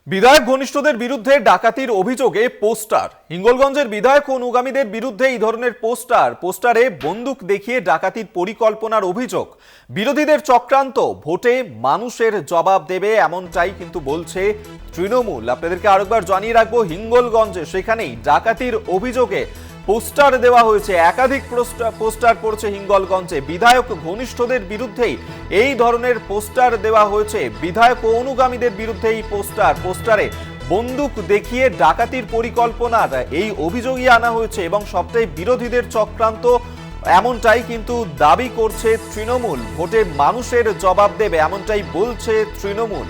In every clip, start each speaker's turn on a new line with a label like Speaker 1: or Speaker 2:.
Speaker 1: বিধায়ক ঘনিষ্ঠদের বিরুদ্ধে ডাকাতির অভিযোগে পোস্টার। হিঙ্গলগঞ্জের বিধায়ক ও অনুগামীদের বিরুদ্ধে এই ধরনের পোস্টারে বন্দুক দেখিয়ে ডাকাতির পরিকল্পনার অভিযোগ। বিরোধীদের চক্রান্ত, ভোটে মানুষের জবাব দেবে এমনটাই কিন্তু বলছে তৃণমূল। আপনাদেরকে আরেকবার জানিয়ে রাখবো, হিঙ্গলগঞ্জে সেখানেই ডাকাতির অভিযোগে পোস্টার দেওয়া হয়েছে। একাধিক পোস্টার পড়ছে হিঙ্গলগঞ্জে। বিধায়ক ঘনিষ্ঠদের বিরুদ্ধেই এই ধরনের পোস্টার দেওয়া হয়েছে। বিধায়ক ও অনুগামীদের বিরুদ্ধে এই পোস্টারে বন্দুক দেখিয়ে ডাকাতির পরিকল্পনার এই অভিযোগই আনা হয়েছে এবং সবটাই বিরোধীদের চক্রান্ত এমনটাই কিন্তু দাবি করছে তৃণমূল। ভোটে মানুষের জবাব দেবে এমনটাই বলছে তৃণমূল।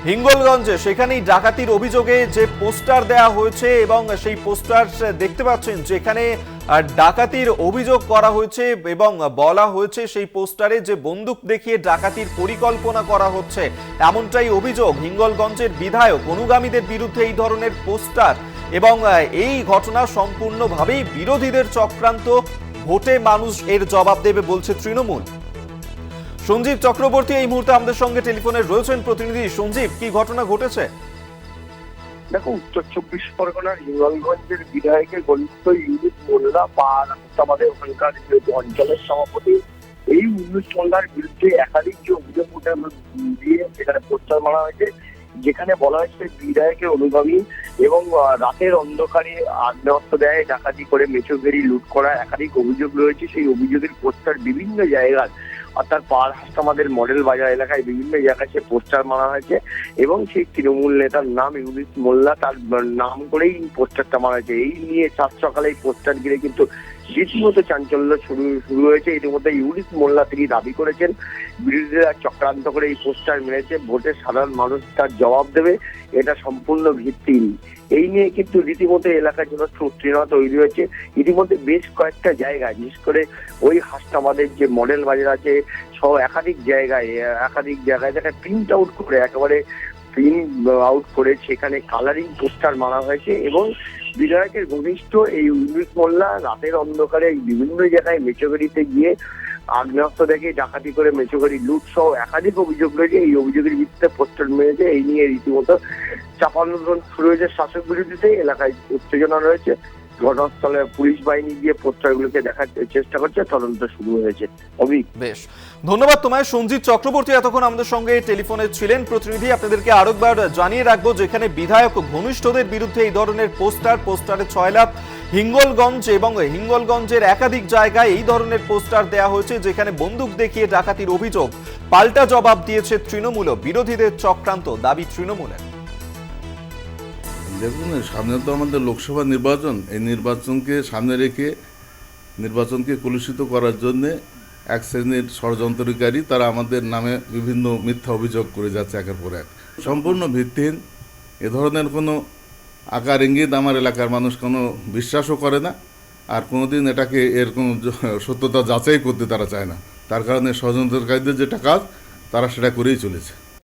Speaker 1: হিঙ্গলগঞ্জে সেখানেই ডাকাতির অভিযোগে যে পোস্টার দেয়া হয়েছে এবং সেই পোস্টার দেখতে পাচ্ছেন যেখানে ডাকাতির অভিযোগ করা হয়েছে এবং বলা হয়েছে সেই পোস্টারে যে বন্দুক দেখিয়ে ডাকাতির পরিকল্পনা করা হচ্ছে এমনটাই অভিযোগ। হিঙ্গলগঞ্জের বিধায়ক অনুগামীদের বিরুদ্ধে এই ধরনের পোস্টার এবং এই ঘটনা সম্পূর্ণভাবেই বিরোধীদের চক্রান্ত। ভোটে মানুষ এর জবাব দেবে বলছে তৃণমূল। সঞ্জীব চক্রবর্তী এই মুহূর্তে আমাদের সঙ্গে টেলিফোনে রয়েছেন। প্রতিনিধি সঞ্জীব, কি ঘটনা ঘটেছে?
Speaker 2: দেখো, উত্তর 24 পরগনার হিঙ্গলগঞ্জের বিধায়কের ঘনিষ্ঠ ইউনুস মোল্লা বা আমাদের ওখানকার অঞ্চলের সভাপতি এই ইউনুস মোল্লার বিরুদ্ধে একাধিক যে অভিযোগ দিয়ে সেখানে পোস্টার মারা হয়েছে, যেখানে বলা হয়েছে বিধায়কের অনুগামী এবং রাতের অন্ধকারে আগ্নেয়াস্ত্র দেয়, ডাকাতি করে মেছোভেড়ি লুট করা একাধিক অভিযোগ রয়েছে। সেই অভিযোগের পোস্টার বিভিন্ন জায়গায় অর্থাৎ পাড় আমাদের মডেল বাজার এলাকায় বিভিন্ন জায়গায় সে পোস্টার মারা হয়েছে এবং সেই তৃণমূল নেতার নাম ইউনুস মোল্লা, তার নাম করেই পোস্টারটা মারা হয়েছে। এই নিয়ে সাত সকালে এই পোস্টার ঘিরে কিন্তু রীতিমতো চাঞ্চল্য শুরু হয়েছে। ইতিমধ্যে ইউনুস মোল্লা তিনি দাবি করেছেন বিরোধীরা চক্রান্ত করে এই পোস্টার মেরেছে, ভোটের সাধারণ মানুষ তার জবাব দেবে, এটা সম্পূর্ণ ভিত্তিহীন। এই নিয়ে কিন্তু রীতিমতো এলাকার জন্য উত্তেজনা তৈরি হয়েছে। ইতিমধ্যে বেশ কয়েকটা জায়গায়, বিশেষ করে ওই আমাদের যে মডেল বাজার আছে সহ একাধিক জায়গায় দেখা প্রিন্ট আউট করে সেখানে কালারিং পোস্টার মারা হয়েছে এবং বিধায়কের ঘনিষ্ঠ এই ইউনুস মোল্লা রাতের অন্ধকারে বিভিন্ন জায়গায় মেছোগাড়িতে গিয়ে আগ্নেয়াস্ত্র দেখে ডাকাতি করে মেছোগাড়ি লুট সহ একাধিক অভিযোগ রয়েছে। এই অভিযোগের ভিত্তিতে পোস্টার মেরেছে। এই নিয়ে রীতিমতো চাপানোতন শুরু হয়েছে শাসক বিরোধীতে। এলাকায় উত্তেজনা রয়েছে। ঘটনাস্থলে পুলিশ বাহিনী গিয়ে পোস্টারগুলোকে দেখার চেষ্টা করছে, তদন্ত শুরু হয়েছে।
Speaker 1: বেশ, ধন্যবাদ তোমায় সঞ্জিত চক্রবর্তী এতক্ষণ আমাদের সঙ্গে টেলিফোনে ছিলেন। প্রতিনিধি, আপনাদেরকে আরেকবার জানিয়ে রাখবো যেখানে বিধায়ক ঘনিষ্ঠদের বিরুদ্ধে এই ধরনের পোস্টারে 6 লাখ হিঙ্গলগঞ্জ এবং হিঙ্গলগঞ্জের একাধিক জায়গায় এই ধরনের পোস্টার দেয়া হয়েছে যেখানে বন্দুক দেখিয়ে ডাকাতির অভিযোগ। পাল্টা জবাব দিয়েছে তৃণমূল। বিরোধীদের চক্রান্ত দাবি তৃণমূলের।
Speaker 3: দেখুন, সামনে তো আমাদের লোকসভা নির্বাচন। এই নির্বাচনকে সামনে রেখে নির্বাচনকে কলুষিত করার জন্যে এক শ্রেণীর ষড়যন্ত্রকারী তারা আমাদের নামে বিভিন্ন মিথ্যা অভিযোগ করে যাচ্ছে একের পর এক, সম্পূর্ণ ভিত্তিহীন। এ ধরনের কোনো আকার ইঙ্গিত আমার এলাকার মানুষ কোনো বিশ্বাসও করে না, আর কোনোদিন এটাকে এর কোনো সত্যতা যাচাই করতে তারা চায় না। তার কারণে ষড়যন্ত্রকারীদের যেটা কাজ তারা সেটা করেই চলেছে।